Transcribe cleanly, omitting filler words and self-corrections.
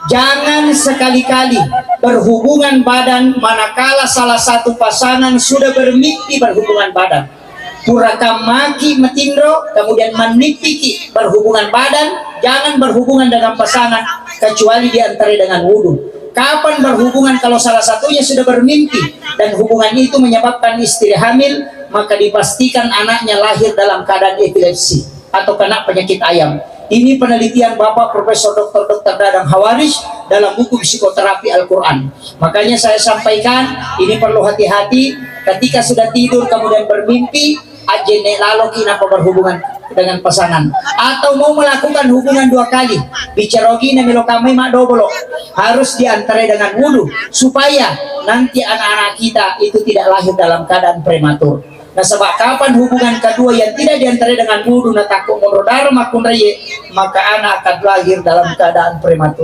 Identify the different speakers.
Speaker 1: Jangan sekali-kali berhubungan badan manakala salah satu pasangan sudah bermimpi berhubungan badan. Puraka maki metindro, kemudian menipiki berhubungan badan. Jangan berhubungan dengan pasangan kecuali diantara dengan wudhu. Kapan berhubungan kalau salah satunya sudah bermimpi dan hubungan itu menyebabkan istri hamil, maka dipastikan anaknya lahir dalam keadaan epilepsi atau kena penyakit ayam. Ini penelitian Bapak Profesor Dr. Dadang Hawaris dalam buku Psikoterapi Al-Quran. Makanya saya sampaikan, ini perlu hati-hati ketika sudah tidur kemudian bermimpi, ajene lalu kenapa berhubungan dengan pasangan atau mau melakukan hubungan 2 kali, bicarogi namelo kami mak dobolo, harus diantarai dengan wudhu supaya nanti anak-anak kita itu tidak lahir dalam keadaan prematur. Nah, sebab kapan hubungan kedua yang tidak diantarai dengan wudhu na takut monodar makun reye, maka anak akan lahir dalam keadaan prematur.